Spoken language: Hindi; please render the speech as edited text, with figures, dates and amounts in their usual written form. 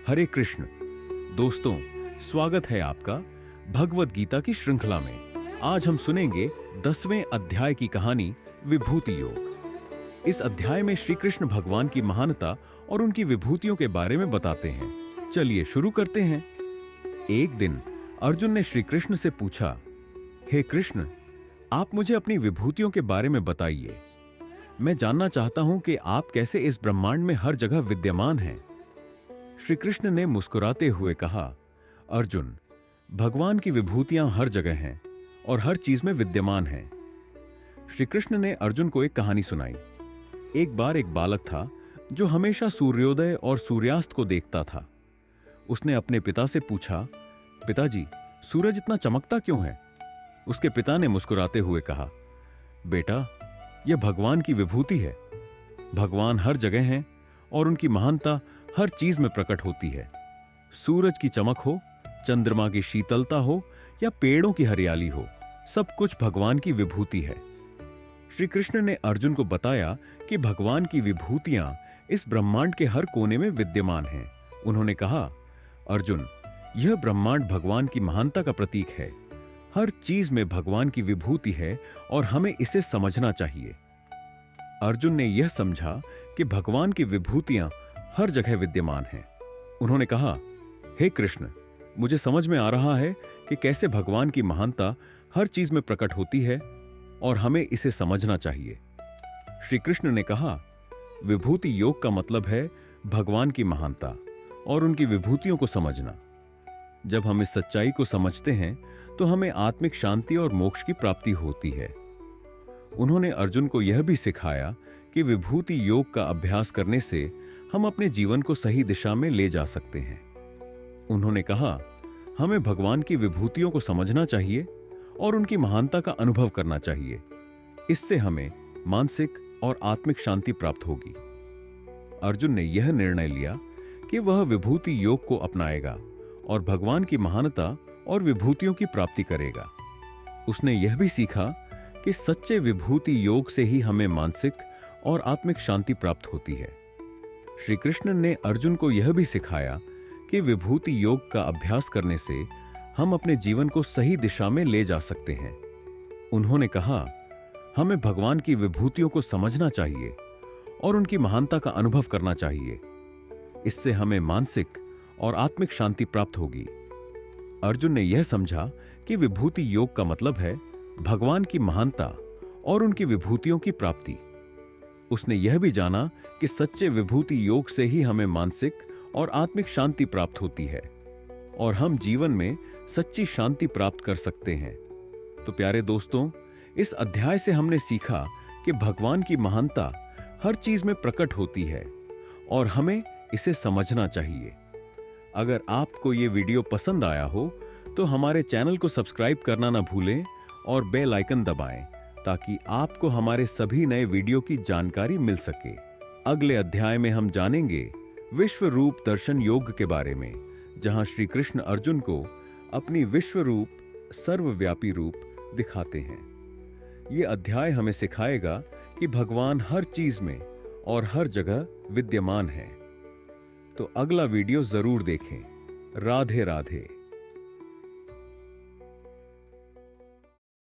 हरे कृष्ण। दोस्तों, स्वागत है आपका भगवत गीता की श्रृंखला में। आज हम सुनेंगे 10वें अध्याय की कहानी विभूति योग। इस अध्याय में श्री कृष्ण भगवान की महानता और उनकी विभूतियों के बारे में बताते हैं। चलिए शुरू करते हैं। एक दिन अर्जुन ने श्री कृष्ण से पूछा, हे कृष्ण, आप मुझे अपनी विभूतियों के बारे में बताइए। मैं जानना चाहता हूं कि आप कैसे इस ब्रह्मांड में हर जगह विद्यमान हैं। श्री कृष्ण ने मुस्कुराते हुए कहा, अर्जुन, भगवान की विभूतियां हर जगह हैं और हर चीज में विद्यमान हैं। श्री कृष्ण ने अर्जुन को एक कहानी सुनाई। एक बार एक बालक था जो हमेशा सूर्योदय और सूर्यास्त को देखता था। उसने अपने पिता से पूछा, पिताजी, सूरज इतना चमकता क्यों है? उसके पिता ने मुस्कुराते हुए कहा, बेटा, यह भगवान की विभूति है। भगवान हर जगह हैं और उनकी महानता हर चीज में प्रकट होती है। सूरज की चमक हो, चंद्रमा की शीतलता हो या पेड़ों की हरियाली हो, सब कुछ भगवान की विभूति है। श्री कृष्ण ने अर्जुन को बताया कि भगवान की विभूतियां इस ब्रह्मांड के हर कोने में विद्यमान हैं। उन्होंने कहा, अर्जुन, यह ब्रह्मांड भगवान की महानता का प्रतीक है। हर चीज में भगवान की विभूति है और हमें इसे समझना चाहिए। अर्जुन ने यह समझा कि भगवान की विभूतियां हर जगह विद्यमान हैं। उन्होंने कहा, हे कृष्ण, मुझे समझ में आ रहा है कि कैसे भगवान की महानता हर चीज में प्रकट होती है और हमें इसे समझना चाहिए। श्री कृष्ण ने कहा, विभूति योग का मतलब है भगवान की महानता और उनकी विभूतियों को समझना। जब हम इस सच्चाई को समझते हैं तो हमें आत्मिक शांति और मोक्ष की प्राप्ति होती है। उन्होंने अर्जुन को यह भी सिखाया कि विभूति योग का अभ्यास करने से हम अपने जीवन को सही दिशा में ले जा सकते हैं। उन्होंने कहा, हमें भगवान की विभूतियों को समझना चाहिए और उनकी महानता का अनुभव करना चाहिए। इससे हमें मानसिक और आत्मिक शांति प्राप्त होगी। अर्जुन ने यह निर्णय लिया कि वह विभूति योग को अपनाएगा और भगवान की महानता और विभूतियों की प्राप्ति करेगा। उसने यह भी सीखा कि सच्चे विभूति योग से ही हमें मानसिक और आत्मिक शांति प्राप्त होती है। श्री कृष्ण ने अर्जुन को यह भी सिखाया कि विभूति योग का अभ्यास करने से हम अपने जीवन को सही दिशा में ले जा सकते हैं। उन्होंने कहा, हमें भगवान की विभूतियों को समझना चाहिए और उनकी महानता का अनुभव करना चाहिए। इससे हमें मानसिक और आत्मिक शांति प्राप्त होगी। अर्जुन ने यह समझा कि विभूति योग का मतलब है भगवान की महानता और उनकी विभूतियों की प्राप्ति। उसने यह भी जाना कि सच्चे विभूति योग से ही हमें मानसिक और आत्मिक शांति प्राप्त होती है और हम जीवन में सच्ची शांति प्राप्त कर सकते हैं। तो प्यारे दोस्तों, इस अध्याय से हमने सीखा कि भगवान की महानता हर चीज में प्रकट होती है और हमें इसे समझना चाहिए। अगर आपको ये वीडियो पसंद आया हो तो हमारे चैनल को सब्सक्राइब करना ना भूलें और बेल आइकन दबाएं ताकि आपको हमारे सभी नए वीडियो की जानकारी मिल सके। अगले अध्याय में हम जानेंगे विश्व रूप दर्शन योग के बारे में, जहां श्री कृष्ण अर्जुन को अपनी विश्व रूप सर्वव्यापी रूप दिखाते हैं। ये अध्याय हमें सिखाएगा कि भगवान हर चीज में और हर जगह विद्यमान है। तो अगला वीडियो जरूर देखें। राधे राधे।